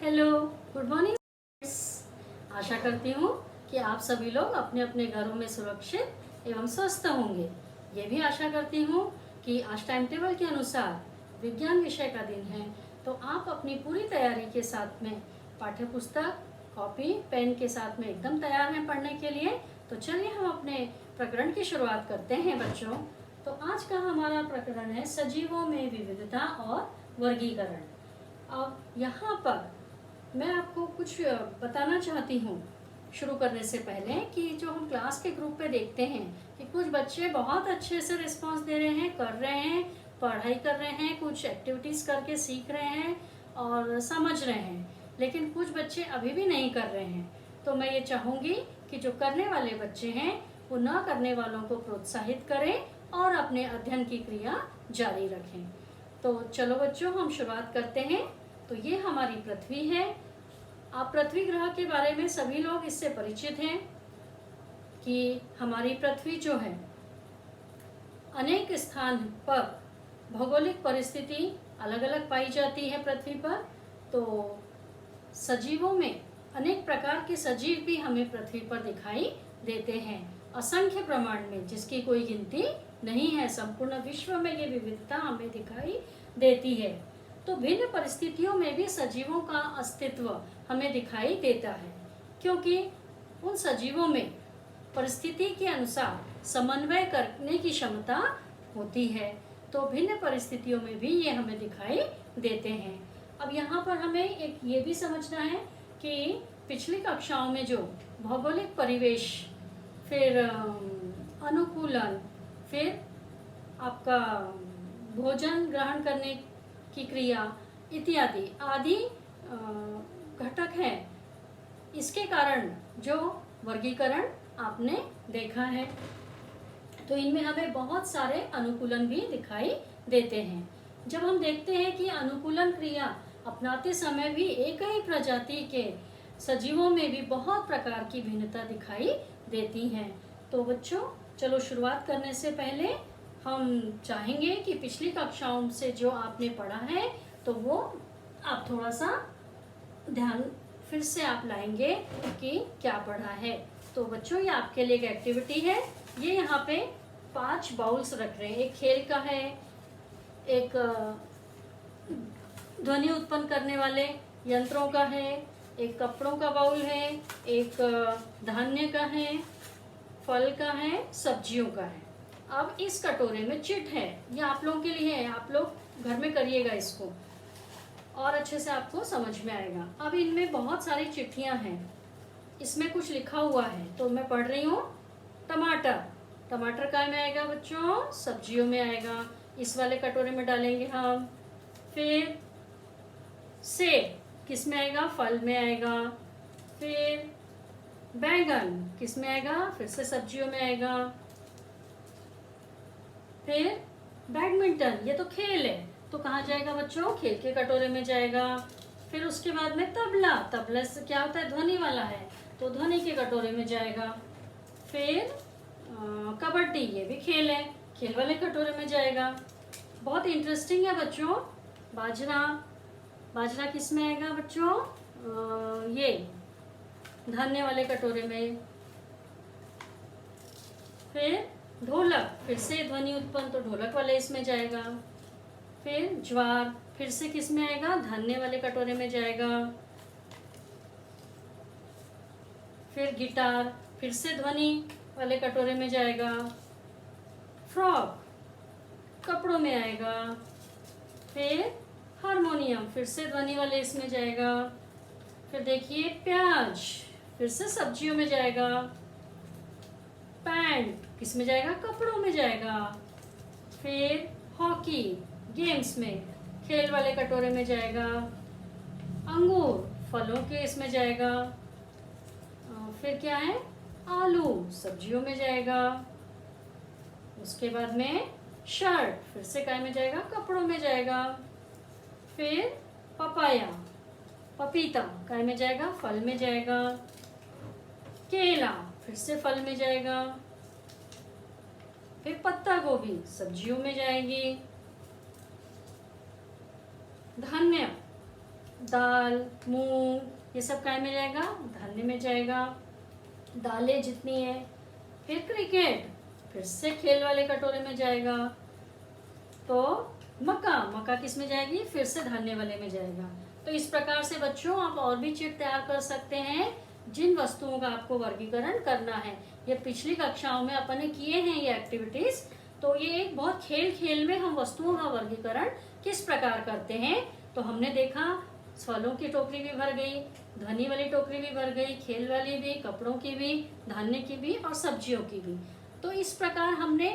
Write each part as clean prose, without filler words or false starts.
Hello, good morning. आशा करती हूँ कि आप सभी लोग अपने अपने घरों में सुरक्षित एवं स्वस्थ होंगे। ये भी आशा करती हूँ कि आज टाइम टेबल के अनुसार विज्ञान विषय का दिन है, तो आप अपनी पूरी तैयारी के साथ में पाठ्य पुस्तक, कॉपी, पेन के साथ में एकदम तैयार हैं पढ़ने के लिए। तो चलिए हम अपने प्रकरण की शुरुआत करते हैं बच्चों। तो आज का हमारा प्रकरण है सजीवों में विविधता और वर्गीकरण। अब यहाँ पर मैं आपको कुछ बताना चाहती हूँ शुरू करने से पहले कि जो हम क्लास के ग्रुप पे देखते हैं कि कुछ बच्चे बहुत अच्छे से रिस्पांस दे रहे हैं, कर रहे हैं, पढ़ाई कर रहे हैं, कुछ एक्टिविटीज़ करके सीख रहे हैं और समझ रहे हैं, लेकिन कुछ बच्चे अभी भी नहीं कर रहे हैं। तो मैं ये चाहूँगी कि जो करने वाले बच्चे हैं वो न करने वालों को प्रोत्साहित करें और अपने अध्ययन की क्रिया जारी रखें। तो चलो बच्चों, हम शुरुआत करते हैं। तो ये हमारी पृथ्वी है। आप पृथ्वी ग्रह के बारे में सभी लोग इससे परिचित हैं कि हमारी पृथ्वी जो है अनेक स्थान पर भौगोलिक परिस्थिति अलग अलग पाई जाती है पृथ्वी पर। तो सजीवों में अनेक प्रकार के सजीव भी हमें पृथ्वी पर दिखाई देते हैं, असंख्य प्रमाण में, जिसकी कोई गिनती नहीं है। संपूर्ण विश्व में ये विविधता हमें दिखाई देती है। तो भिन्न परिस्थितियों में भी सजीवों का अस्तित्व हमें दिखाई देता है, क्योंकि उन सजीवों में परिस्थिति के अनुसार समन्वय करने की क्षमता होती है। तो भिन्न परिस्थितियों में भी ये हमें दिखाई देते हैं। अब यहाँ पर हमें एक ये भी समझना है कि पिछली कक्षाओं में जो भौगोलिक परिवेश, फिर अनुकूलन, फिर आपका भोजन ग्रहण करने की क्रिया इत्यादि आदि घटक हैं, इसके कारण जो वर्गीकरण आपने देखा है, तो इनमें हमें बहुत सारे अनुकूलन भी दिखाई देते हैं। जब हम देखते हैं कि अनुकूलन क्रिया अपनाते समय भी एक ही प्रजाति के सजीवों में भी बहुत प्रकार की भिन्नता दिखाई देती हैं। तो बच्चों, चलो शुरुआत करने से पहले हम चाहेंगे कि पिछली कक्षाओं से जो आपने पढ़ा है तो वो आप थोड़ा सा ध्यान फिर से आप लाएंगे कि क्या पढ़ा है। तो बच्चों, ये आपके लिए एक एक्टिविटी है। ये यहाँ पे 5 बाउल्स रख रहे हैं। एक खेल का है, एक ध्वनि उत्पन्न करने वाले यंत्रों का है, एक कपड़ों का बाउल है, एक धान्य का है, फल का है, सब्जियों का है। अब इस कटोरे में चिट है, ये आप लोगों के लिए है। आप लोग घर में करिएगा इसको और अच्छे से आपको समझ में आएगा। अब इनमें बहुत सारी चिट्ठियां हैं, इसमें कुछ लिखा हुआ है, तो मैं पढ़ रही हूँ। टमाटर, टमाटर काय में आएगा बच्चों? सब्जियों में आएगा। इस वाले कटोरे में डालेंगे हम। फिर सेब किस में आएगा? फल में आएगा। फिर बैंगन किस में आएगा? फिर से सब्जियों में आएगा। फिर बैडमिंटन, ये तो खेल है, तो कहाँ जाएगा बच्चों? खेल के कटोरे में जाएगा। फिर उसके बाद में तबला, तबला से क्या होता है? ध्वनि वाला है, तो ध्वनि के कटोरे में जाएगा। फिर कबड्डी, ये भी खेल है, खेल वाले कटोरे में जाएगा। बहुत इंटरेस्टिंग है बच्चों। बाजरा, बाजरा किस में आएगा बच्चों? ये धान्य वाले कटोरे में। फिर ढोलक, फिर से ध्वनि उत्पन्न, तो ढोलक वाले इसमें जाएगा। फिर ज्वार, फिर से किस में आएगा? धान्य वाले कटोरे में जाएगा। फिर गिटार, फिर से ध्वनि वाले कटोरे में जाएगा। फ्रॉक कपड़ों में आएगा। फिर हारमोनियम, फिर से ध्वनि वाले इसमें जाएगा। फिर देखिए प्याज, फिर से सब्जियों में जाएगा। पैंट किस में जाएगा? कपड़ों में जाएगा। फिर हॉकी, गेम्स में, खेल वाले कटोरे में जाएगा। अंगूर फलों के इसमें जाएगा। फिर क्या है? आलू सब्जियों में जाएगा। उसके बाद में शर्ट, फिर से काय में जाएगा? कपड़ों में जाएगा। फिर पपाया, पपीता काय में जाएगा? फल में जाएगा। केला फिर से फल में जाएगा। फिर पत्ता गोभी सब्जियों में जाएगी। धनिया, दाल, मूंग, ये सब काय में जाएगा? धान्य में जाएगा। दालें जितनी है। फिर क्रिकेट, फिर से खेल वाले कटोरे में जाएगा। तो मक्का किस में जाएगी? फिर से धान्य वाले में जाएगा। तो इस प्रकार से बच्चों आप और भी चिट तैयार कर सकते हैं जिन वस्तुओं का आपको वर्गीकरण करना है। ये पिछली कक्षाओं में अपन ने किए हैं ये एक्टिविटीज। तो ये एक बहुत खेल में हम वस्तुओं का वर्गीकरण किस प्रकार करते हैं। तो हमने देखा फलों की टोकरी भी भर गई, ध्वनि वाली टोकरी भी भर गई, खेल वाली भी, कपड़ों की भी, धान्य की भी और सब्जियों की भी। तो इस प्रकार हमने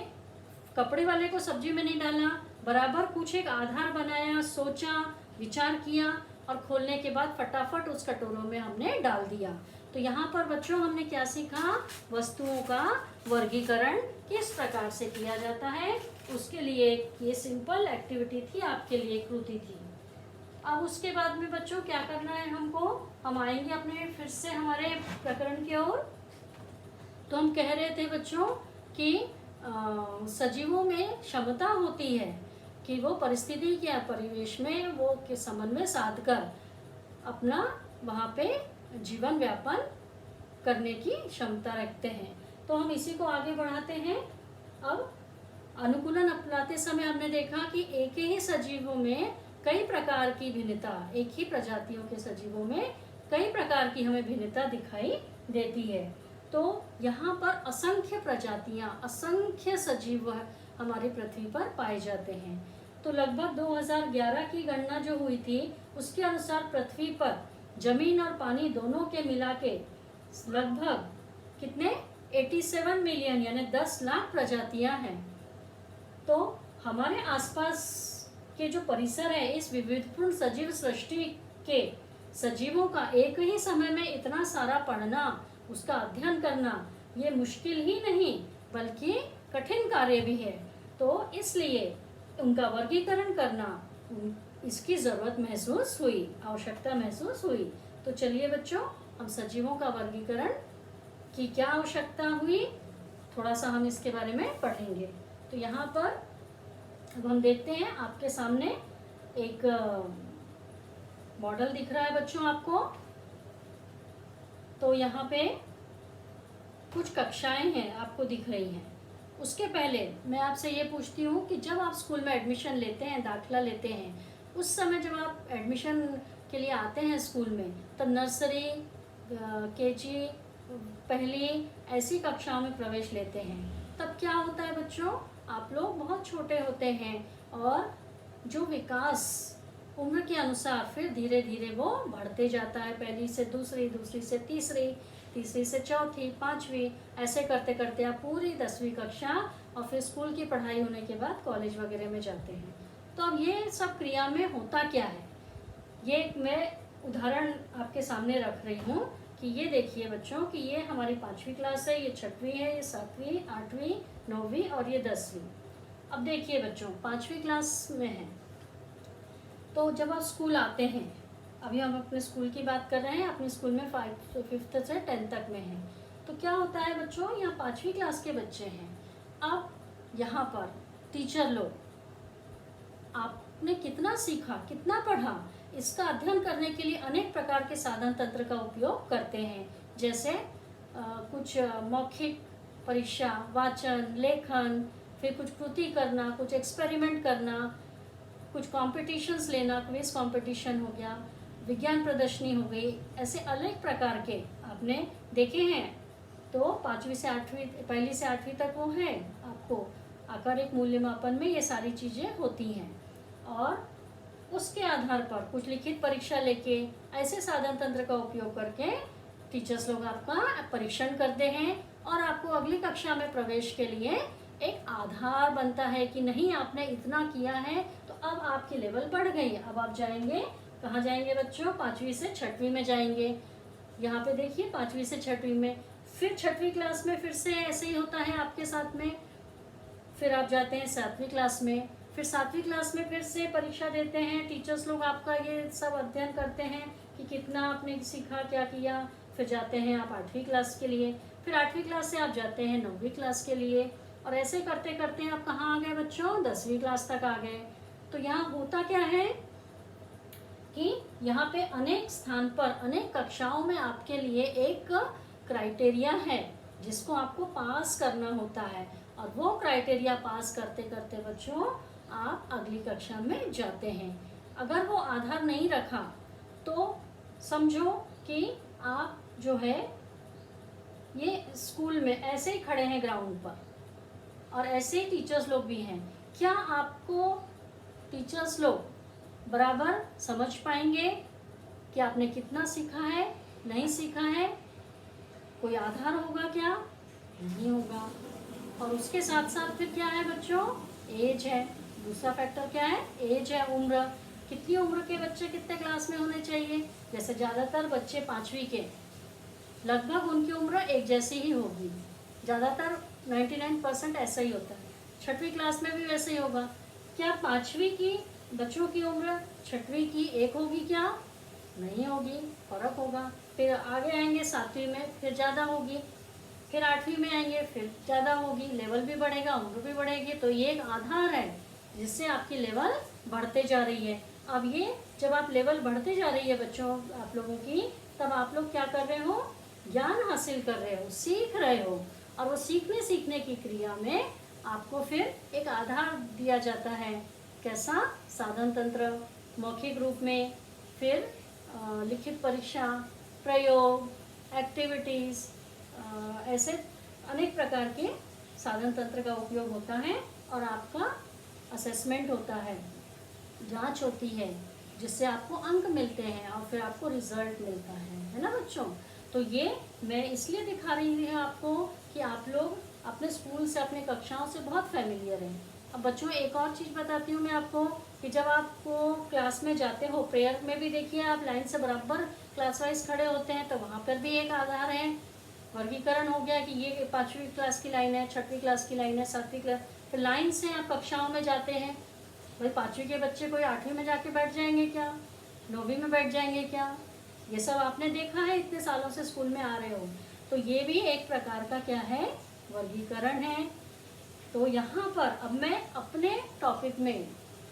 कपड़े वाले को सब्जी में नहीं डाला, बराबर कुछ एक आधार बनाया, सोचा, विचार किया और खोलने के बाद फटाफट उस कटोरों में हमने डाल दिया। तो यहाँ पर बच्चों हमने क्या सीखा? वस्तुओं का वर्गीकरण किस प्रकार से किया जाता है, उसके लिए ये सिंपल एक्टिविटी थी, आपके लिए कृति थी। अब उसके बाद में बच्चों क्या करना है हमको? हम आएंगे अपने फिर से हमारे प्रकरण की ओर। तो हम कह रहे थे बच्चों कि सजीवों में क्षमता होती है कि वो परिस्थिति या परिवेश में वो के समन्वय साध कर अपना वहाँ पे जीवन व्यापन करने की क्षमता रखते हैं। तो हम इसी को आगे बढ़ाते हैं। अब अनुकूलन अपनाते समय हमने देखा कि एक ही सजीवों में कई प्रकार की भिन्नता, एक ही प्रजातियों के सजीवों में कई प्रकार की हमें भिन्नता दिखाई देती है। तो यहाँ पर असंख्य प्रजातियां, असंख्य सजीव हमारी पृथ्वी पर पाए जाते हैं। तो लगभग 2011 की गणना जो हुई थी उसके अनुसार पृथ्वी पर जमीन और पानी दोनों के मिला के लगभग कितने 87 मिलियन यानी 10 लाख प्रजातियां हैं। तो हमारे आसपास के जो परिसर है, इस विविधपूर्ण सजीव सृष्टि के सजीवों का एक ही समय में इतना सारा पढ़ना, उसका अध्ययन करना, ये मुश्किल ही नहीं बल्कि कठिन कार्य भी है। तो इसलिए उनका वर्गीकरण करना, इसकी जरूरत महसूस हुई, आवश्यकता महसूस हुई। तो चलिए बच्चों, हम सजीवों का वर्गीकरण की क्या आवश्यकता हुई, थोड़ा सा हम इसके बारे में पढ़ेंगे। तो यहाँ पर अब हम देखते हैं, आपके सामने एक मॉडल दिख रहा है बच्चों आपको। तो यहाँ पे कुछ कक्षाएं हैं आपको दिख रही हैं। उसके पहले मैं आपसे ये पूछती हूँ कि जब आप स्कूल में एडमिशन लेते हैं, दाखिला लेते हैं, उस समय जब आप एडमिशन के लिए आते हैं स्कूल में, तब नर्सरी, केजी, पहली ऐसी कक्षाओं में प्रवेश लेते हैं, तब क्या होता है बच्चों? आप लोग बहुत छोटे होते हैं और जो विकास उम्र के अनुसार फिर धीरे धीरे वो बढ़ते जाता है। पहली से दूसरी, दूसरी से तीसरी, तीसरी से चौथी, पांचवी, ऐसे करते करते आप पूरी 10वीं कक्षा और फिर स्कूल की पढ़ाई होने के बाद कॉलेज वगैरह में जाते हैं। तो अब ये सब क्रिया में होता क्या है, ये मैं उदाहरण आपके सामने रख रही हूँ कि ये देखिए बच्चों कि ये हमारी 5वीं क्लास है, ये 6वीं है, ये 7वीं, 8वीं, 9वीं और ये 10वीं। अब देखिए बच्चों, 5वीं क्लास में है तो जब आप स्कूल आते हैं, अभी हम अपने स्कूल की बात कर रहे हैं, अपने स्कूल में 5th से 10th तक में है। तो क्या होता है बच्चों, यहाँ 5वीं क्लास के बच्चे हैं। अब यहाँ पर टीचर लोग आपने कितना सीखा, कितना पढ़ा, इसका अध्ययन करने के लिए अनेक प्रकार के साधन तंत्र का उपयोग करते हैं। जैसे कुछ मौखिक परीक्षा, वाचन, लेखन, फिर कुछ कृति करना, कुछ एक्सपेरिमेंट करना, कुछ कॉम्पिटिशन्स लेना, क्विज कॉम्पिटिशन हो गया, विज्ञान प्रदर्शनी हो गई, ऐसे अनेक प्रकार के आपने देखे हैं। तो 5वीं से 8वीं, पहली से 8वीं तक वो है आपको आकारिक मूल्यमापन में ये सारी चीज़ें होती हैं। और उसके आधार पर कुछ लिखित परीक्षा लेके ऐसे साधन तंत्र का उपयोग करके टीचर्स लोग आपका परीक्षण करते हैं और आपको अगली कक्षा में प्रवेश के लिए एक आधार बनता है कि नहीं आपने इतना किया है तो अब आपकी लेवल बढ़ गई। अब आप जाएंगे, कहाँ जाएंगे बच्चों? 5वीं से 6वीं में जाएंगे। यहाँ पे देखिए 5वीं से 6वीं में, फिर 6वीं क्लास में फिर से ऐसे ही होता है आपके साथ में। फिर आप जाते हैं 7वीं क्लास में, फिर 7वीं क्लास में फिर से परीक्षा देते हैं। टीचर्स लोग आपका ये सब अध्ययन करते हैं कि कितना आपने सीखा, क्या किया। फिर जाते हैं आप 8वीं क्लास के लिए, फिर 8वीं क्लास से आप जाते हैं 9वीं क्लास के लिए, और ऐसे करते करते आप कहाँ आ गए बच्चों? 10वीं क्लास तक आ गए। तो यहाँ होता क्या है कि यहाँ पे अनेक स्थान पर अनेक कक्षाओं में आपके लिए एक क्राइटेरिया है जिसको आपको पास करना होता है, और वो क्राइटेरिया पास करते करते बच्चों आप अगली कक्षा में जाते हैं। अगर वो आधार नहीं रखा तो समझो कि आप जो है ये स्कूल में ऐसे ही खड़े हैं ग्राउंड पर, और ऐसे ही टीचर्स लोग भी हैं। क्या आपको टीचर्स लोग बराबर समझ पाएंगे कि आपने कितना सीखा है, नहीं सीखा है? कोई आधार होगा क्या? नहीं होगा। और उसके साथ साथ फिर क्या है बच्चों? एज है। दूसरा फैक्टर क्या है? एज है, उम्र। कितनी उम्र के बच्चे कितने क्लास में होने चाहिए? जैसे ज़्यादातर बच्चे 5वीं के, लगभग उनकी उम्र एक जैसी ही होगी। ज़्यादातर 99% ऐसा ही होता है। 6वीं क्लास में भी वैसे ही होगा। क्या 5वीं की बच्चों की उम्र 6वीं की एक होगी क्या? नहीं होगी, फर्क होगा। फिर आगे आएंगे 7वीं में, फिर ज़्यादा होगी। फिर 8वीं में आएंगे, फिर ज़्यादा होगी। लेवल भी बढ़ेगा, उम्र भी बढ़ेगी। तो ये एक आधार है जिससे आपकी लेवल बढ़ते जा रही है। अब ये जब आप लेवल बढ़ते जा रही है बच्चों आप लोगों की, तब आप लोग क्या कर रहे हो? ज्ञान हासिल कर रहे हो, सीख रहे हो। और वो सीखने की क्रिया में आपको फिर एक आधार दिया जाता है। कैसा? साधन तंत्र, मौखिक रूप में, फिर लिखित परीक्षा, प्रयोग, एक्टिविटीज़, ऐसे अनेक प्रकार के साधन तंत्र का उपयोग होता है। और आपका असेसमेंट होता है, जांच होती है, जिससे आपको अंक मिलते हैं और फिर आपको रिजल्ट मिलता है ना बच्चों? तो ये मैं इसलिए दिखा रही हूँ आपको कि आप लोग अपने स्कूल से, अपने कक्षाओं से बहुत फैमिलियर हैं। अब बच्चों एक और चीज़ बताती हूँ मैं आपको कि जब आपको क्लास में जाते हो, प्रेयर में भी देखिए आप लाइन से बराबर क्लास वाइज खड़े होते हैं, तो वहाँ पर भी एक आधार है, वर्गीकरण हो गया कि ये 5वीं क्लास की लाइन है, 6वीं क्लास की लाइन है, 7वीं क्लास। फिर लाइन से आप कक्षाओं में जाते हैं। भाई 5वीं के बच्चे कोई 8वीं में जाके बैठ जाएंगे क्या? 9वीं में बैठ जाएंगे क्या? ये सब आपने देखा है, इतने सालों से स्कूल में आ रहे हो। तो ये भी एक प्रकार का क्या है? वर्गीकरण है। तो यहाँ पर अब मैं अपने टॉपिक में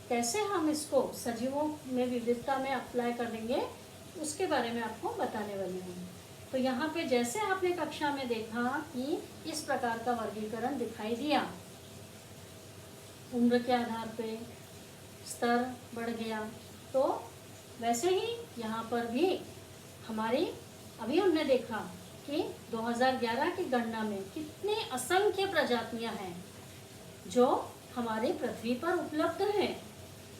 कैसे हम इसको सजीवों में विविधता में अप्लाई कर देंगे उसके बारे में आपको बताने वाली हूँ। तो यहाँ पे जैसे आपने कक्षा में देखा कि इस प्रकार का वर्गीकरण दिखाई दिया, उम्र के आधार पे स्तर बढ़ गया, तो वैसे ही यहाँ पर भी हमारी अभी हमने देखा कि 2011 की गणना में कितनी असंख्य प्रजातियां हैं जो हमारे पृथ्वी पर उपलब्ध हैं,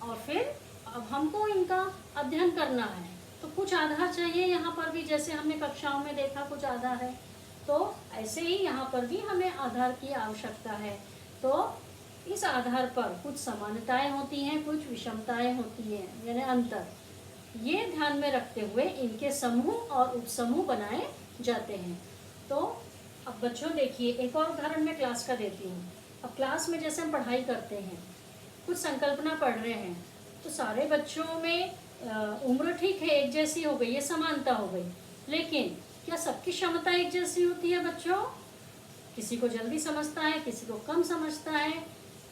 और फिर अब हमको इनका अध्ययन करना है। तो कुछ आधार चाहिए यहाँ पर भी, जैसे हमने कक्षाओं में देखा कुछ आधार है, तो ऐसे ही यहाँ पर भी हमें आधार की आवश्यकता है। तो इस आधार पर कुछ समानताएं होती हैं, कुछ विषमताएं होती हैं, यानी अंतर। ये ध्यान में रखते हुए इनके समूह और उपसमूह बनाए जाते हैं। तो अब बच्चों देखिए, एक और उदाहरण मैं क्लास का देती हूँ। अब क्लास में जैसे हम पढ़ाई करते हैं, कुछ संकल्पना पढ़ रहे हैं, तो सारे बच्चों में उम्र ठीक है, एक जैसी हो गई, ये समानता हो गई। लेकिन क्या सबकी क्षमता एक जैसी होती है बच्चों? किसी को जल्दी समझता है, किसी को कम समझता है,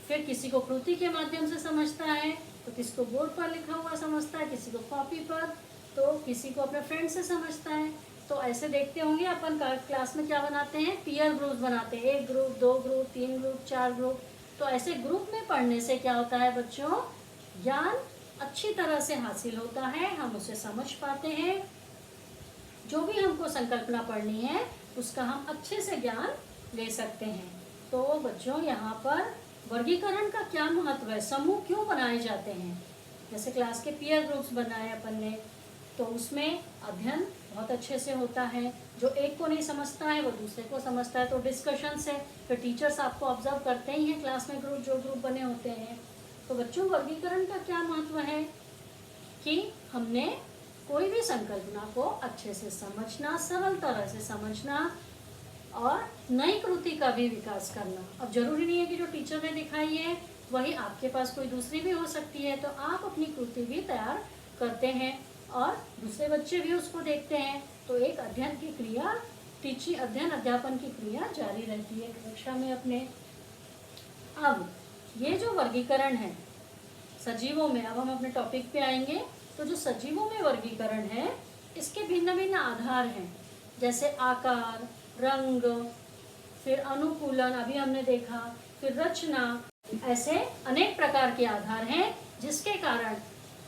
फिर किसी को कृति के माध्यम से समझता है, तो किसी को बोर्ड पर लिखा हुआ समझता है, किसी को कॉपी पर, तो किसी को अपने फ्रेंड से समझता है। तो ऐसे देखते होंगे अपन क्लास में क्या बनाते हैं? पीयर ग्रुप बनाते हैं, 1 ग्रुप, 2 ग्रुप, 3 ग्रुप, 4 ग्रुप। तो ऐसे ग्रुप में पढ़ने से क्या होता है बच्चों? ज्ञान अच्छी तरह से हासिल होता है, हम उसे समझ पाते हैं। जो भी हमको संकल्पना पढ़नी है उसका हम अच्छे से ज्ञान ले सकते हैं। तो बच्चों यहाँ पर वर्गीकरण का क्या महत्व है? समूह क्यों बनाए जाते हैं? जैसे क्लास के पीयर ग्रुप्स बनाए अपन ने, तो उसमें अध्ययन बहुत अच्छे से होता है। जो एक को नहीं समझता है वो दूसरे को समझता है, तो डिस्कशन से फिर टीचर्स आपको ऑब्जर्व करते ही हैं क्लास में ग्रुप बने होते हैं। तो बच्चों वर्गीकरण का क्या महत्व है कि हमने कोई भी संकल्पना को अच्छे से समझना, सरल तरह से समझना और नई कृति का भी विकास करना। अब जरूरी नहीं है कि जो टीचर ने दिखाई है वही आपके पास कोई दूसरी भी हो सकती है, तो आप अपनी कृति भी तैयार करते हैं और दूसरे बच्चे भी उसको देखते हैं। तो एक अध्ययन की क्रिया, अध्ययन अध्यापन की क्रिया जारी रहती है कक्षा में अपने। अब ये जो वर्गीकरण है सजीवों में, अब हम अपने टॉपिक पे आएंगे। तो जो सजीवों में वर्गीकरण है, इसके भिन्न भिन्न आधार हैं, जैसे आकार, रंग, फिर अनुकूलन अभी हमने देखा, फिर रचना, ऐसे अनेक प्रकार के आधार हैं जिसके कारण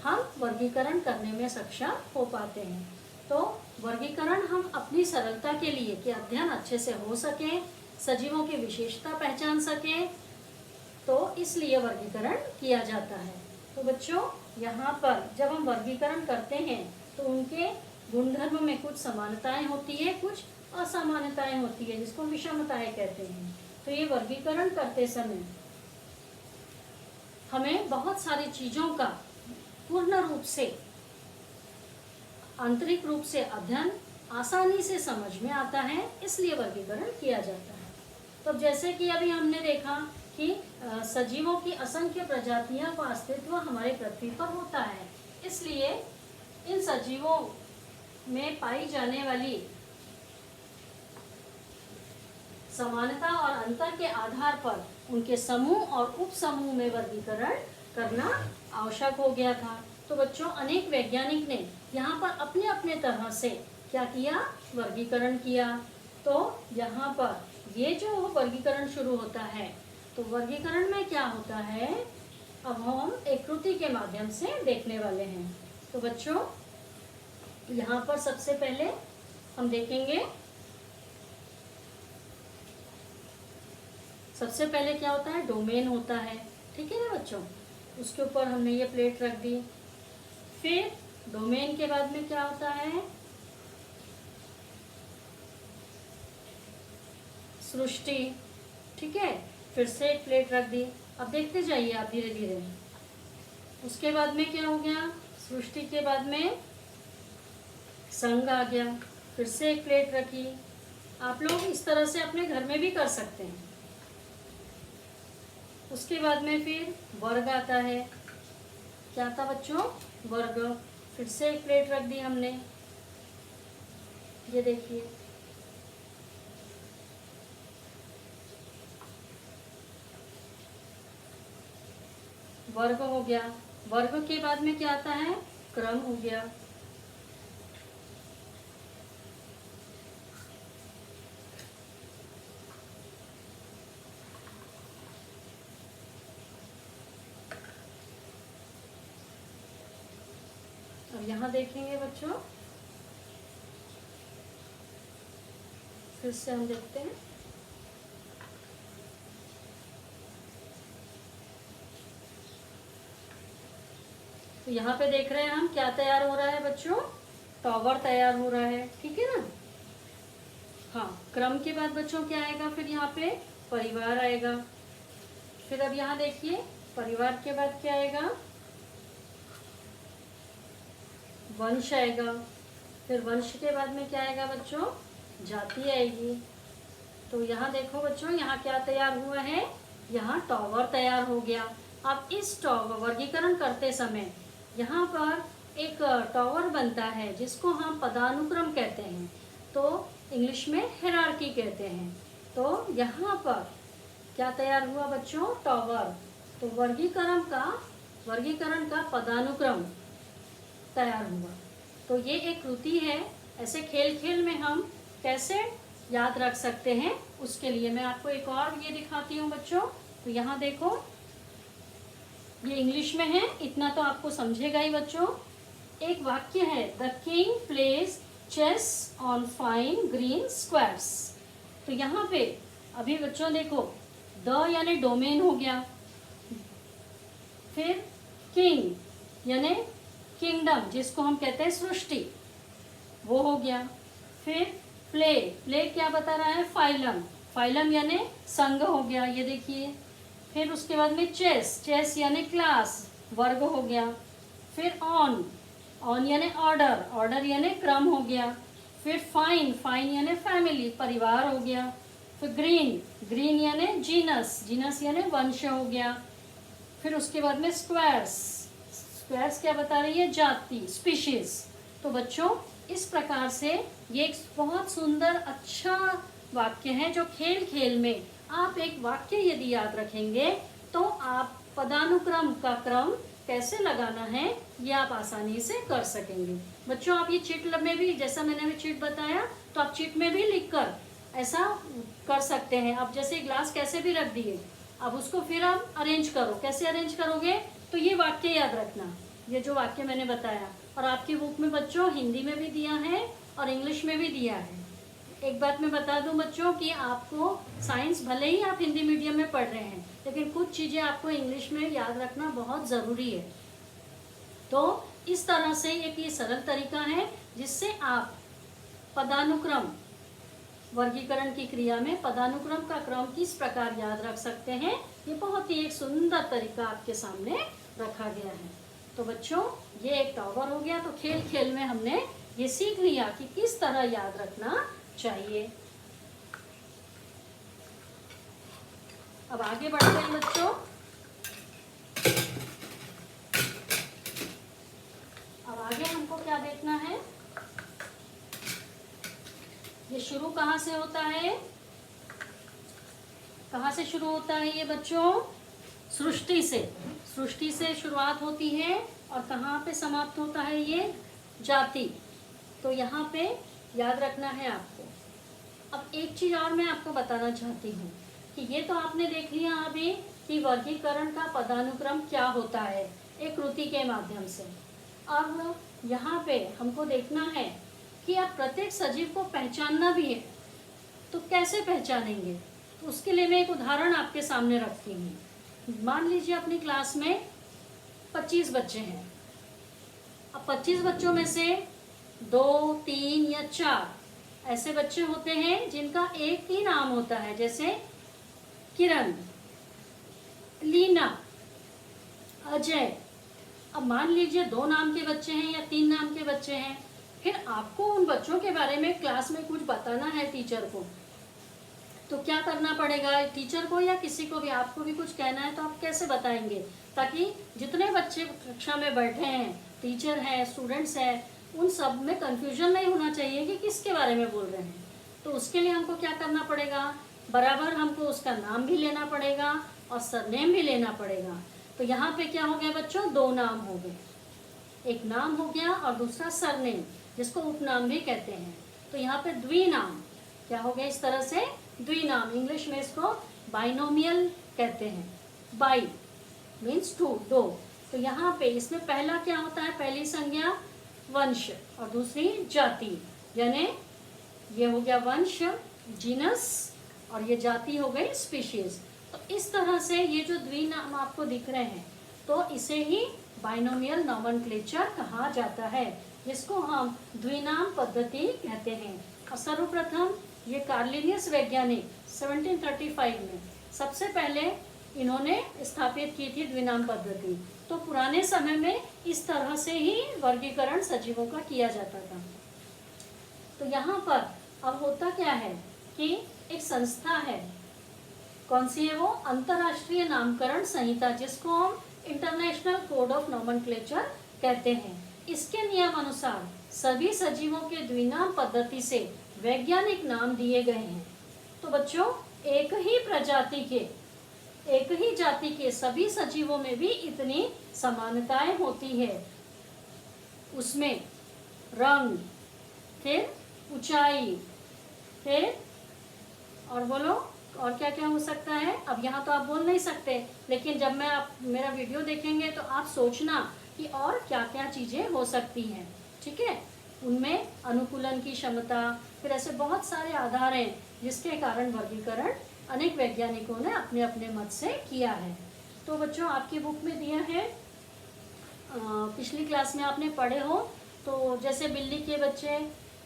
हम वर्गीकरण करने में सक्षम हो पाते हैं। तो वर्गीकरण हम अपनी सरलता के लिए कि अध्ययन अच्छे से हो सके, सजीवों की विशेषता पहचान सके, तो इसलिए वर्गीकरण किया जाता है। तो बच्चों, यहाँ पर जब हम वर्गीकरण करते हैं तो उनके गुणधर्म में कुछ समानताएं होती है, कुछ असामान्यताएं होती है, जिसको विषमताएं कहते हैं। तो ये वर्गीकरण करते समय हमें बहुत सारी चीजों का पूर्ण रूप से, आंतरिक रूप से अध्ययन आसानी से समझ में आता है, इसलिए वर्गीकरण किया जाता है। तो जैसे कि अभी हमने देखा कि सजीवों की असंख्य प्रजातियां का अस्तित्व हमारे पृथ्वी पर होता है, इसलिए इन सजीवों में पाई जाने वाली समानता और अंतर के आधार पर उनके समूह और उप समूह में वर्गीकरण करना आवश्यक हो गया था। तो बच्चों, अनेक वैज्ञानिक ने यहाँ पर अपने अपने तरह से क्या किया, वर्गीकरण किया। तो यहाँ पर ये जो वर्गीकरण शुरू होता है, तो वर्गीकरण में क्या होता है, अब हम एक कृति के माध्यम से देखने वाले हैं। तो बच्चों, यहाँ पर सबसे पहले हम देखेंगे, सबसे पहले क्या होता है, डोमेन होता है, ठीक है ना बच्चों। उसके ऊपर हमने ये प्लेट रख दी। फिर डोमेन के बाद में क्या होता है, सृष्टि, ठीक है। फिर से एक प्लेट रख दी। अब देखते जाइए आप धीरे धीरे। उसके बाद में क्या हो गया, सृष्टि के बाद में संघ आ गया। फिर से एक प्लेट रखी। आप लोग इस तरह से अपने घर में भी कर सकते हैं। उसके बाद में फिर वर्ग आता है। क्या था बच्चों, वर्ग। फिर से एक प्लेट रख दी हमने, ये देखिए। वर्ग हो गया। वर्ग के बाद में क्या आता है, क्रम हो गया। अब यहाँ देखेंगे बच्चों, फिर से हम देखते हैं। तो यहाँ पे देख रहे हैं हम क्या तैयार हो रहा है बच्चों, टॉवर तैयार हो रहा है, ठीक है ना। हाँ, क्रम के बाद बच्चों क्या आएगा, फिर यहाँ पे परिवार आएगा। फिर अब यहाँ देखिए, परिवार के बाद क्या आएगा, वंश आएगा। फिर वंश के बाद में क्या आएगा बच्चों, जाति आएगी। तो यहाँ देखो बच्चों, यहाँ क्या तैयार हुआ है, यहाँ टॉवर तैयार हो गया। अब इस टॉवर वर्गीकरण करते समय यहाँ पर एक टॉवर बनता है जिसको हम पदानुक्रम कहते हैं, तो इंग्लिश में हायरार्की कहते हैं। तो यहाँ पर क्या तैयार हुआ बच्चों, टॉवर। तो वर्गीकरण का पदानुक्रम तैयार हुआ। तो ये एक कृति है। ऐसे खेल खेल में हम कैसे याद रख सकते हैं, उसके लिए मैं आपको एक और ये दिखाती हूँ बच्चों। तो यहाँ देखो, ये इंग्लिश में है, इतना तो आपको समझेगा ही बच्चों। एक वाक्य है, the king plays chess on fine green squares. तो यहाँ पे अभी बच्चों देखो, द यानी डोमेन हो गया, फिर किंग यानी किंगडम, जिसको हम कहते हैं सृष्टि, वो हो गया। फिर प्ले क्या बता रहा है, फाइलम यानी संघ हो गया, ये देखिए। फिर उसके बाद में चेस यानी क्लास, वर्ग हो गया। फिर ऑन यानी ऑर्डर यानी क्रम हो गया। फिर फाइन यानी फैमिली, परिवार हो गया। फिर ग्रीन यानी जीनस यानी वंश हो गया। फिर उसके बाद में स्क्वायर्स क्या बता रही है, जाति, स्पीशीज। तो बच्चों, इस प्रकार से ये एक बहुत सुंदर अच्छा वाक्य है, जो खेल खेल में आप एक वाक्य यदि याद रखेंगे तो आप पदानुक्रम का क्रम कैसे लगाना है ये आप आसानी से कर सकेंगे। बच्चों आप ये चीट में भी, जैसा मैंने अभी चीट बताया, तो आप चीट में भी लिखकर ऐसा कर सकते हैं। आप जैसे ग्लास कैसे भी रख दिए, अब उसको फिर आप अरेंज करो। कैसे अरेंज करोगे, तो ये वाक्य याद रखना, ये जो वाक्य मैंने बताया। और आपकी बुक में बच्चों हिंदी में भी दिया है और इंग्लिश में भी दिया है। एक बात मैं बता दूं बच्चों कि आपको साइंस, भले ही आप हिंदी मीडियम में पढ़ रहे हैं, लेकिन कुछ चीज़ें आपको इंग्लिश में याद रखना बहुत ज़रूरी है। तो इस तरह से एक ये सरल तरीका है जिससे आप पदानुक्रम, वर्गीकरण की क्रिया में पदानुक्रम का क्रम किस प्रकार याद रख सकते हैं, ये बहुत ही एक सुंदर तरीका आपके सामने रखा गया है। तो बच्चों ये एक टॉवर हो गया। तो खेल खेल में हमने ये सीख लिया कि किस तरह याद रखना चाहिए। अब आगे बढ़ते हैं बच्चों। अब आगे हमको क्या देखना है, ये शुरू कहाँ से होता है, कहाँ से शुरू होता है ये बच्चों, सृष्टि से। सृष्टि से शुरुआत होती है और कहाँ पे समाप्त होता है ये, जाति। तो यहाँ पे याद रखना है आपको। अब एक चीज और मैं आपको बताना चाहती हूँ कि ये तो आपने देख लिया अभी कि वर्गीकरण का पदानुक्रम क्या होता है एक कृति के माध्यम से। अब यहाँ पे हमको देखना है कि अब प्रत्येक सजीव को पहचानना भी है, तो कैसे पहचानेंगे। तो उसके लिए मैं एक उदाहरण आपके सामने रखती हूँ। मान लीजिए अपनी क्लास में 25 बच्चे हैं। अब 25 बच्चों में से 2, 3 या 4 ऐसे बच्चे होते हैं जिनका एक ही नाम होता है, जैसे किरण, लीना, अजय। अब मान लीजिए 2 नाम के बच्चे हैं या 3 नाम के बच्चे हैं, फिर आपको उन बच्चों के बारे में क्लास में कुछ बताना है टीचर को। तो क्या करना पड़ेगा टीचर को या किसी को भी, आपको भी कुछ कहना है तो आप कैसे बताएंगे, ताकि जितने बच्चे कक्षा में बैठे हैं, टीचर हैं, स्टूडेंट्स हैं, उन सब में कंफ्यूजन नहीं होना चाहिए कि किसके बारे में बोल रहे हैं। तो उसके लिए हमको क्या करना पड़ेगा, बराबर हमको उसका नाम भी लेना पड़ेगा और सरनेम भी लेना पड़ेगा। तो यहाँ पे क्या हो गया बच्चों, 2 नाम हो गए, एक नाम हो गया और दूसरा सरनेम, जिसको उपनाम भी कहते हैं। तो यहाँ पे द्विनाम क्या हो गया, इस तरह से द्विनाम, इंग्लिश में इसको बाइनोमियल कहते हैं। By means 2, 2। तो यहाँ पे इसमें पहला क्या होता है, पहली संज्ञा वंश और दूसरी जाति, यानी ये हो गया वंश, जीनस, और ये जाति हो गई स्पीशीज। तो इस तरह से ये जो द्विनाम आपको दिख रहे हैं, तो इसे ही बाइनोमियल नॉमेनक्लेचर कहा जाता है, जिसको हम द्विनाम पद्धति कहते हैं। और सर्वप्रथम ये कार्लिनियस वैज्ञानिक 1735 में सबसे पहले इन्होंने स्थापित की थी द्विनाम पद्धति। तो पुराने समय में इस तरह से ही वर्गीकरण सजीवों का किया जाता था। तो यहाँ पर अब होता क्या है कि एक संस्था है, कौन सी है वो, अंतर्राष्ट्रीय नामकरण संहिता, जिसको हम इंटरनेशनल कोड ऑफ नॉमेनक्लेचर कहते हैं। इसके नियम अनुसार सभी सजीवों के द्विनाम पद्धति से वैज्ञानिक नाम दिए गए हैं। तो बच्चों एक ही प्रजाति के, एक ही जाति के सभी सजीवों में भी इतनी समानताएं होती है, उसमें रंग, फिर ऊंचाई, फिर और बोलो और क्या क्या हो सकता है। अब यहाँ तो आप बोल नहीं सकते, लेकिन जब मैं आप मेरा वीडियो देखेंगे तो आप सोचना कि और क्या क्या चीज़ें हो सकती हैं, ठीक है। उनमें अनुकूलन की क्षमता, फिर ऐसे बहुत सारे आधार हैं जिसके कारण वर्गीकरण अनेक वैज्ञानिकों ने अपने अपने मत से किया है। तो बच्चों आपकी बुक में दिया है, पिछली क्लास में आपने पढ़े हो, तो जैसे बिल्ली के बच्चे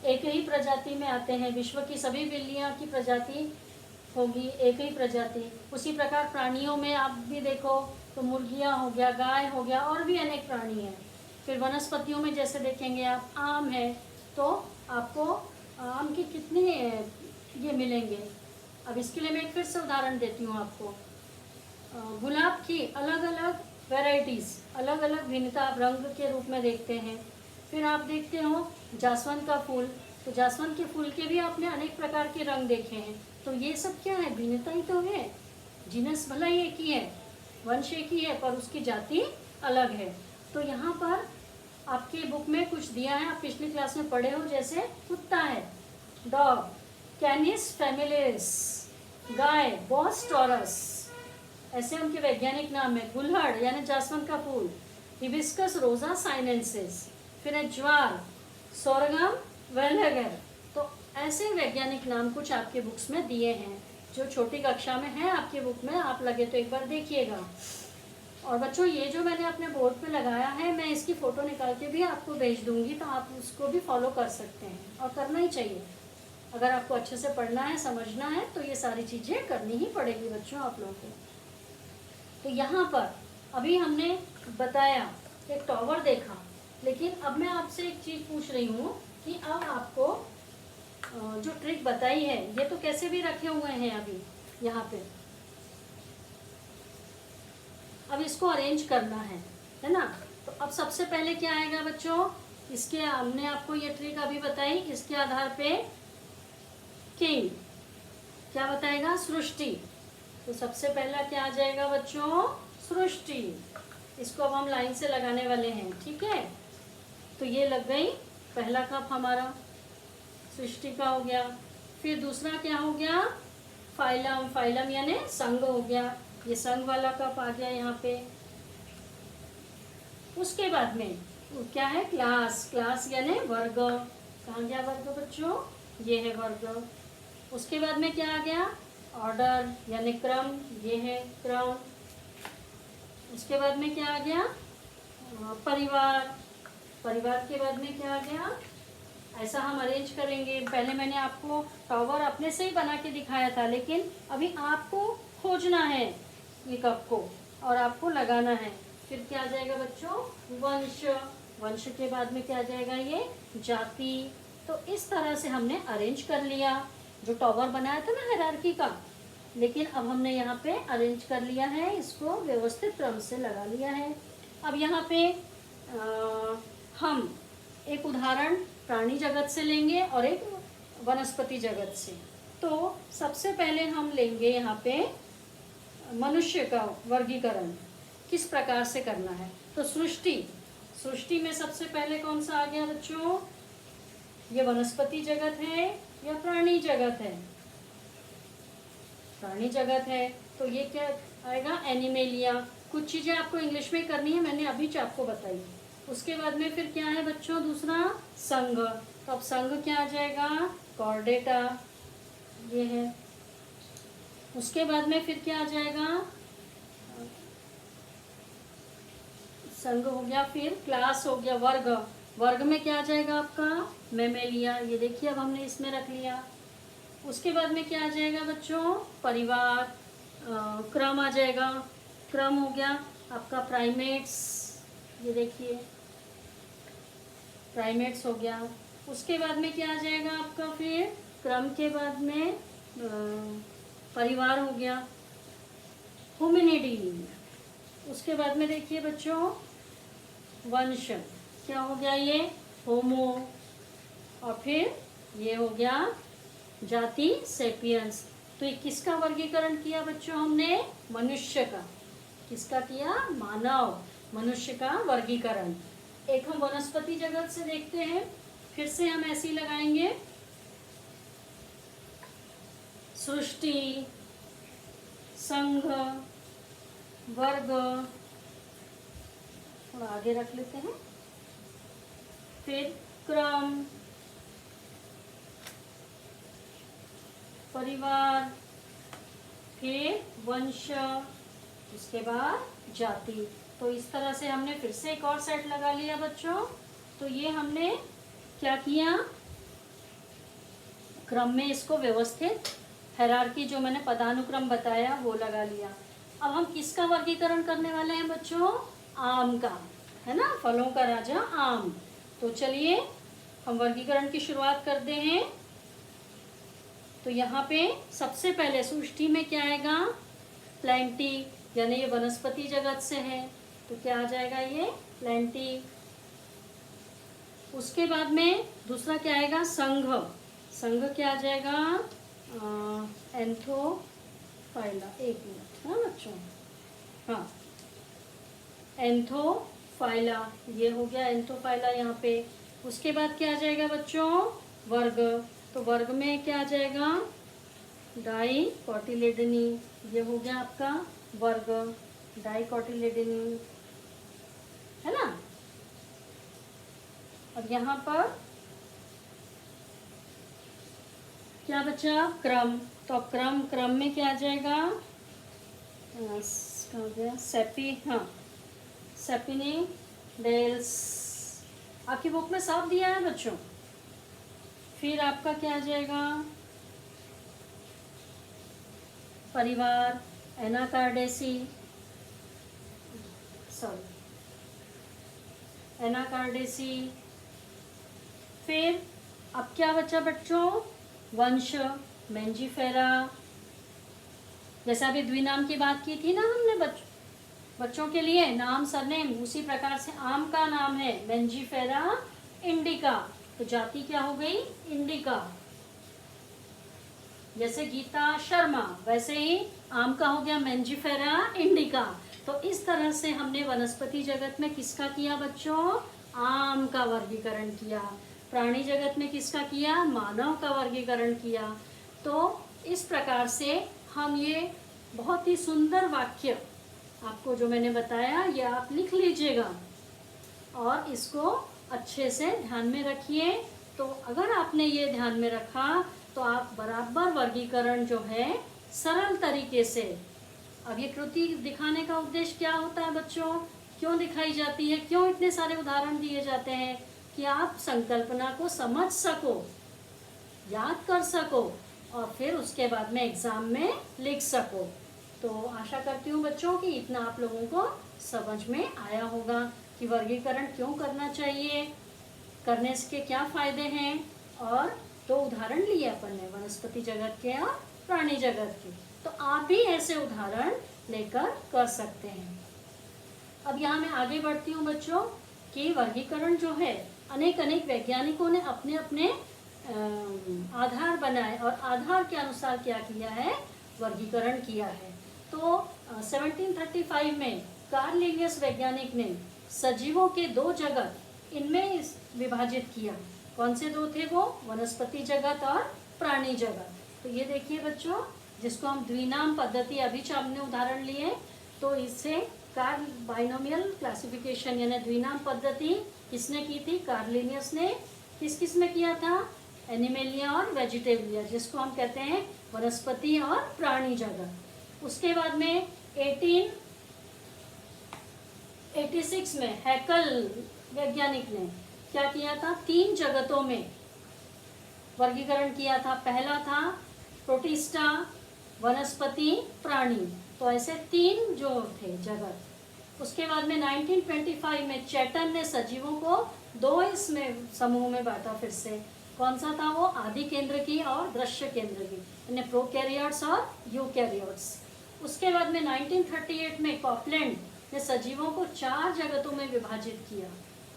एक ही प्रजाति में आते हैं, विश्व की सभी बिल्लियां की प्रजाति होगी एक ही प्रजाति। उसी प्रकार प्राणियों में आप भी देखो तो मुर्गियां हो गया, गाय हो गया, और भी अनेक प्राणी हैं। फिर वनस्पतियों में जैसे देखेंगे आप, आम है तो आपको आम के कितने ये मिलेंगे। अब इसके लिए मैं एक फिर से उदाहरण देती हूँ आपको। गुलाब की अलग अलग वेराइटीज़, अलग अलग भिन्नता आप रंग के रूप में देखते हैं। फिर आप देखते हो जासवंत का फूल, तो जासवंत के फूल के भी आपने अनेक प्रकार के रंग देखे हैं। तो ये सब क्या है, भिन्नता ही तो है, जीनस भला ही एक ही है, वंश एक ही है पर उसकी जाति अलग है। तो यहाँ पर आपकी बुक में कुछ दिया है, आप पिछली क्लास में पढ़े हो, जैसे कुत्ता है डॉग, कैनिस फैमिलिस गाय, बॉस टॉरस, ऐसे उनके वैज्ञानिक नाम है। गुलहड़ यानी जासवंत का फूल, हिबिस्कस रोजा साइनेंसिस, फिर है ज्वार, सोरगम वेलगर। तो ऐसे वैज्ञानिक नाम कुछ आपके बुक्स में दिए हैं, जो छोटी कक्षा में है आपकी बुक में, आप लगे तो एक बार देखिएगा। और बच्चों ये जो मैंने अपने बोर्ड पे लगाया है, मैं इसकी फ़ोटो निकाल के भी आपको भेज दूंगी, तो आप उसको भी फॉलो कर सकते हैं, और करना ही चाहिए। अगर आपको अच्छे से पढ़ना है, समझना है, तो ये सारी चीज़ें करनी ही पड़ेगी बच्चों आप लोगों को। तो यहाँ पर अभी हमने बताया, एक टॉवर देखा, लेकिन अब मैं आपसे एक चीज़ पूछ रही हूँ कि अब आपको जो ट्रिक बताई है, ये तो कैसे भी रखे हुए हैं अभी यहाँ पे, अब इसको अरेंज करना है ना। तो अब सबसे पहले क्या आएगा बच्चों, इसके हमने आपको ये ट्रिक अभी बताई, इसके आधार पे किंग क्या बताएगा, सृष्टि। तो सबसे पहला क्या आ जाएगा बच्चों, सृष्टि। इसको अब हम लाइन से लगाने वाले हैं, ठीक है। तो ये लग गई, पहला कप हमारा सृष्टि का हो गया। फिर दूसरा क्या हो गया, फाइलम, फाइलम यानी संघ हो गया, ये संघ वाला कप आ गया यहाँ पे। उसके बाद में क्या है, क्लास, क्लास यानी वर्ग, कहाँ गया वर्ग बच्चों, ये है वर्ग। उसके बाद में क्या आ गया, ऑर्डर यानी क्रम, ये है क्रम। उसके बाद में क्या आ गया, परिवार, परिवार के बाद में क्या आ गया, ऐसा हम अरेंज करेंगे। पहले मैंने आपको टावर अपने से ही बना के दिखाया था, लेकिन अभी आपको खोजना है ये कप को और आपको लगाना है। फिर क्या आ जाएगा बच्चों, वंश, वंश के बाद में क्या आ जाएगा, ये जाति। तो इस तरह से हमने अरेंज कर लिया, जो टावर बनाया था ना हायरार्की का, लेकिन अब हमने यहाँ पे अरेंज कर लिया है, इसको व्यवस्थित क्रम से लगा लिया है। अब यहाँ पे हम एक उदाहरण प्राणी जगत से लेंगे और एक वनस्पति जगत से। तो सबसे पहले हम लेंगे यहाँ पे मनुष्य का वर्गीकरण किस प्रकार से करना है। तो सृष्टि, सृष्टि में सबसे पहले कौन सा आ गया बच्चों, ये वनस्पति जगत है या प्राणी जगत है, प्राणी जगत है। तो ये क्या आएगा, एनिमेलिया। कुछ चीज़ें आपको इंग्लिश में करनी है, मैंने अभी आपको बताई। उसके बाद में फिर क्या है बच्चों, दूसरा संघ। तो अब संघ क्या आ जाएगा, कॉर्डेटा, ये है। उसके बाद में फिर क्या आ जाएगा, संघ हो गया, फिर क्लास हो गया, वर्ग, वर्ग में क्या आ जाएगा आपका, मेमेलिया, ये देखिए अब हमने इसमें रख लिया। उसके बाद में क्या आ जाएगा बच्चों, परिवार, क्रम आ जाएगा, क्रम हो गया आपका प्राइमेट्स, ये देखिए प्राइमेट्स हो गया। उसके बाद में क्या आ जाएगा आपका, फिर क्रम के बाद में परिवार हो गया, होमिनिडी। उसके बाद में देखिए बच्चों वंश, क्या हो गया ये, होमो। और फिर ये हो गया जाति, सेपियंस। तो ये किसका वर्गीकरण किया बच्चों हमने, मनुष्य का। किसका किया, मानव, मनुष्य का वर्गीकरण। एक हम वनस्पति जगत से देखते हैं, फिर से हम ऐसे ही लगाएंगे, सृष्टि, संघ, वर्ग, थोड़ा आगे रख लेते हैं, फिर क्रम, परिवार, फिर वंश, उसके बाद जाति। तो इस तरह से हमने फिर से एक और सेट लगा लिया बच्चों। तो ये हमने क्या किया, क्रम में इसको व्यवस्थित, हायरार्की जो मैंने पदानुक्रम बताया वो लगा लिया। अब हम किसका वर्गीकरण करने वाले हैं बच्चों, आम का, है ना, फलों का राजा आम। तो चलिए हम वर्गीकरण की शुरुआत करते हैं। तो यहाँ पे सबसे पहले सृष्टि में क्या आएगा, प्लेंटी, यानी ये वनस्पति जगत से है, तो क्या आ जाएगा, ये प्लेंटी। उसके बाद में दूसरा क्या आएगा, संघ, संघ क्या आ जाएगा, एंथोफाइला। एक मिनट, हाँ बच्चों, हाँ, एंथोफाइला, ये हो गया एंथोफाइला यहाँ पे। उसके बाद क्या आ जाएगा बच्चों, वर्ग। तो वर्ग में क्या आ जाएगा, डाइकोटिलेडनी, ये हो गया आपका वर्ग, डाइकोटिलेडनी, है ना। और यहाँ पर क्या बचा, क्रम। तो क्रम, क्रम में क्या आ जाएगा, कहाँ गया, सेपी, हाँ, सेपिनी डेल्स, आपकी बुक में साफ दिया है बच्चों। फिर आपका क्या आ जाएगा, परिवार, एनाकार्डेसी, सॉरी, एनाकार्डेसी। फिर अब क्या बचा बच्चों, वंश, मेंजीफेरा। जैसा अभी द्विनाम की बात की थी ना हमने बच्चों के लिए, नाम सरनेम, उसी प्रकार से आम का नाम है मेंजीफेरा इंडिका, तो जाति क्या हो गई, इंडिका। जैसे गीता शर्मा, वैसे ही आम का हो गया मेंजीफेरा इंडिका। तो इस तरह से हमने वनस्पति जगत में किसका किया बच्चों, आम का वर्गीकरण किया। प्राणी जगत में किसका किया, मानव का वर्गीकरण किया। तो इस प्रकार से हम ये बहुत ही सुंदर वाक्य आपको जो मैंने बताया, ये आप लिख लीजिएगा और इसको अच्छे से ध्यान में रखिए। तो अगर आपने ये ध्यान में रखा तो आप बराबर वर्गीकरण जो है सरल तरीके से। अब ये कृति दिखाने का उद्देश्य क्या होता है बच्चों, क्यों दिखाई जाती है, क्यों इतने सारे उदाहरण दिए जाते हैं, कि आप संकल्पना को समझ सको, याद कर सको और फिर उसके बाद में एग्जाम में लिख सको। तो आशा करती हूँ बच्चों कि इतना आप लोगों को समझ में आया होगा कि वर्गीकरण क्यों करना चाहिए, करने के क्या फायदे हैं। और दो उदाहरण लिए अपन ने, वनस्पति जगत के और प्राणी जगत के। तो आप भी ऐसे उदाहरण लेकर कर सकते हैं। अब यहाँ मैं आगे बढ़ती हूँ बच्चों कि वर्गीकरण जो है अनेक अनेक वैज्ञानिकों ने अपने अपने आधार बनाए और आधार के अनुसार क्या किया है, वर्गीकरण किया है। तो 1735 में कार्ल लिनियस वैज्ञानिक ने सजीवों के दो जगत इनमें विभाजित किया। कौन से दो थे वो, वनस्पति जगत और प्राणी जगत। तो ये देखिए बच्चों, जिसको हम द्विनाम पद्धति, अभी हमने उदाहरण लिए, तो इससे कार्ल बाइनोमियल क्लासिफिकेशन यानी द्विनाम पद्धति किसने की थी, कार्ल लिनियस ने। किस किस में किया था, एनिमेलिया और वेजिटेबलिया, जिसको हम कहते हैं वनस्पति और प्राणी जगत। उसके बाद में 1886 में हैकल वैज्ञानिक ने क्या किया था, तीन जगतों में वर्गीकरण किया था। पहला था प्रोटिस्टा, वनस्पति, प्राणी। तो ऐसे तीन जो थे जगत। उसके बाद में 1925 में चैटन ने सजीवों को दो इसमें समूह में बांटा फिर से। कौन सा था वो, आदि केंद्र की और दृश्य केंद्र की, यानी प्रोकैरियोट्स और यूकैरियोट्स। उसके बाद में 1938 में कॉपलैंड ने सजीवों को चार जगतों में विभाजित किया।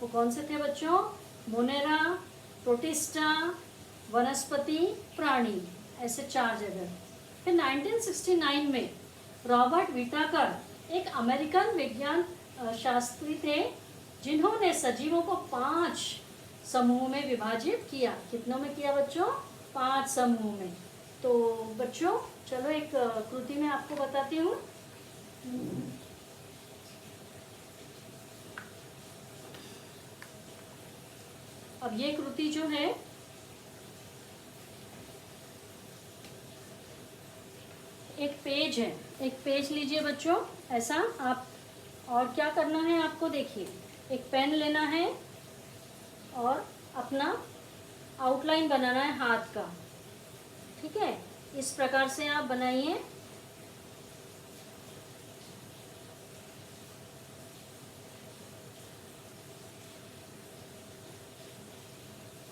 वो कौन से थे बच्चों, मोनेरा, प्रोटिस्टा, वनस्पति, प्राणी, ऐसे चार जगत। फिर 1969 में रॉबर्ट विटाकर, एक अमेरिकन विज्ञान शास्त्री थे, जिन्होंने सजीवों को 5 समूह में विभाजित किया। कितनों में किया बच्चों, 5 समूह में। तो बच्चों चलो एक कृति में आपको बताती हूँ। अब ये कृति जो है एक पेज है, एक पेज लीजिए बच्चों ऐसा आप, और क्या करना है आपको, देखिए एक पेन लेना है और अपना आउटलाइन बनाना है हाथ का, ठीक है। इस प्रकार से आप बनाइए।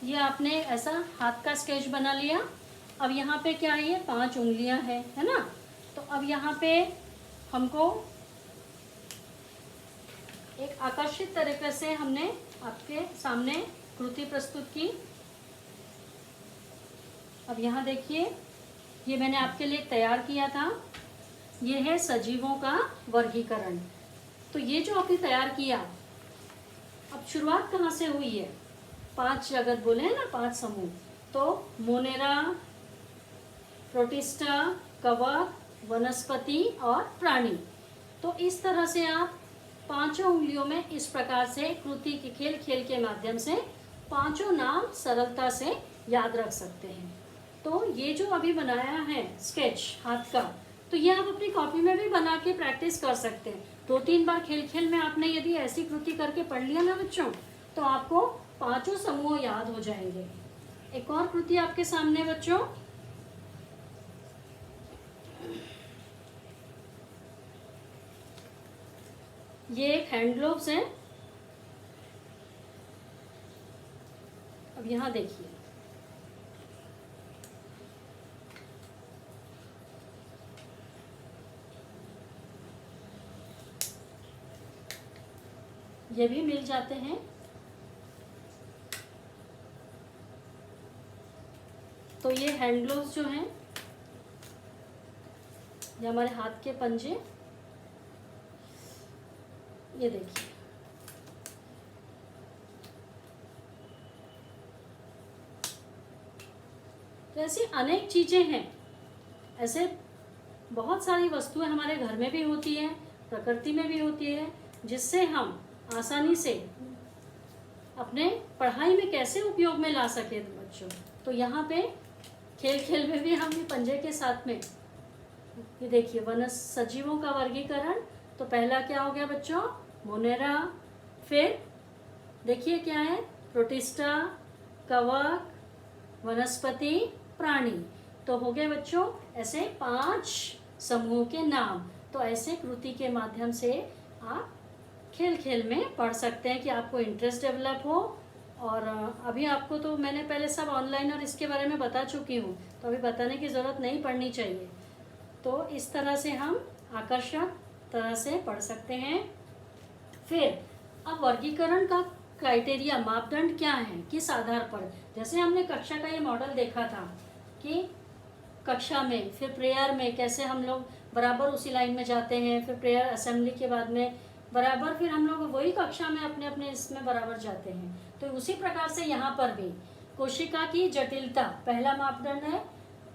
ये आपने ऐसा हाथ का स्केच बना लिया। अब यहाँ पे क्या है, ये 5 उंगलियां हैं, है ना। तो अब यहाँ पे हमको एक आकर्षित तरीके से हमने आपके सामने कृति प्रस्तुत की। अब यहाँ देखिए, ये मैंने आपके लिए तैयार किया था। ये है सजीवों का वर्गीकरण। तो ये जो आपने तैयार किया, अब शुरुआत कहाँ से हुई है? 5 जगत बोले हैं ना, 5 समूह। तो मोनेरा, प्रोटिस्टा, कवक, वनस्पति और प्राणी। तो इस तरह से आप 5 उंगलियों में इस प्रकार से कृति के खेल खेल के माध्यम से 5 नाम सरलता से याद रख सकते हैं। तो ये जो अभी बनाया है स्केच हाथ का, तो ये आप अपनी कॉपी में भी बना के प्रैक्टिस कर सकते हैं। 2-3 बार खेल खेल में आपने यदि ऐसी कृति करके पढ़ लिया ना बच्चों, तो आपको 5 समूह याद हो जाएंगे। एक और कृति आपके सामने बच्चों, ये एक हैंड ग्लोव्स है। अब यहाँ देखिए, ये भी मिल जाते हैं। तो ये हैंड ग्लोव्स जो हैं, ये हमारे हाथ के पंजे, ये देखिए। तो ऐसी अनेक चीजें हैं, ऐसे बहुत सारी वस्तुएं हमारे घर में भी होती है, प्रकृति में भी होती है, जिससे हम आसानी से अपने पढ़ाई में कैसे उपयोग में ला सके बच्चों। तो यहाँ पे खेल खेल में भी हम पंजे के साथ में, ये देखिए, सजीवों का वर्गीकरण। तो पहला क्या हो गया बच्चों? मोनेरा। फिर देखिए क्या है? प्रोटिस्टा, कवक, वनस्पति, प्राणी। तो हो गए बच्चों ऐसे 5 समूह के नाम। तो ऐसे कृति के माध्यम से आप खेल खेल में पढ़ सकते हैं कि आपको इंटरेस्ट डेवलप हो। और अभी आपको तो मैंने पहले सब ऑनलाइन और इसके बारे में बता चुकी हूँ, तो अभी बताने की ज़रूरत नहीं पड़नी चाहिए। तो इस तरह से हम आकर्षक तरह से पढ़ सकते हैं। फिर अब वर्गीकरण का क्राइटेरिया, मापदंड क्या है, किस आधार पर? जैसे हमने कक्षा का ये मॉडल देखा था कि कक्षा में, फिर प्रेयर में कैसे हम लोग बराबर उसी लाइन में जाते हैं, फिर प्रेयर असेंबली के बाद में बराबर फिर हम लोग वही कक्षा में अपने अपने इसमें बराबर जाते हैं। तो उसी प्रकार से यहाँ पर भी कोशिका की जटिलता पहला मापदंड है।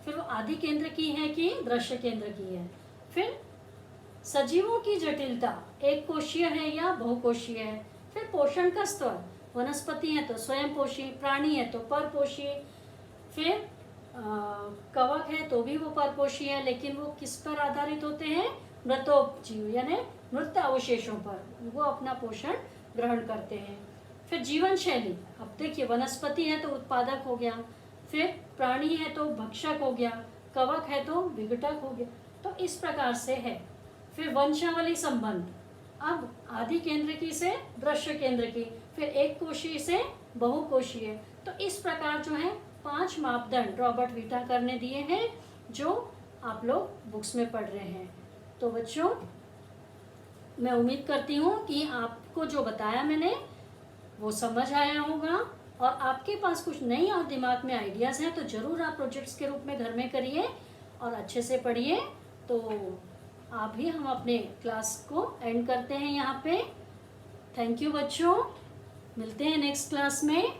फिर वो आदि केंद्र की है कि दृश्य केंद्र की है। फिर सजीवों की जटिलता एक कोशीय है या बहुकोशीय है। फिर पोषण का स्तर, वनस्पति है तो स्वयं पोषी, प्राणी है तो परपोषी। फिर कवक है तो भी वो परपोषी है, लेकिन वो किस पर आधारित होते हैं? मृतोपजीव यानी मृत अवशेषों पर वो अपना पोषण ग्रहण करते हैं। फिर जीवन शैली, अब देखिए, वनस्पति है तो उत्पादक हो गया, फिर प्राणी है तो भक्षक हो गया, कवक है तो विघटक हो गया। तो इस प्रकार से है। फिर वंशावली संबंध, अब आदि केंद्र की से दृश्य केंद्र की, फिर एक कोशीय से बहुकोशीय। तो इस प्रकार जो है 5 मापदंड रॉबर्ट विटाकर ने दिए हैं, जो आप लोग बुक्स में पढ़ रहे हैं। तो बच्चों, मैं उम्मीद करती हूँ कि आपको जो बताया मैंने वो समझ आया होगा, और आपके पास कुछ नई और दिमाग में आइडियाज़ हैं तो ज़रूर आप प्रोजेक्ट्स के रूप में घर में करिए और अच्छे से पढ़िए। तो आप भी, हम अपने क्लास को एंड करते हैं यहाँ पे। थैंक यू बच्चों, मिलते हैं नेक्स्ट क्लास में।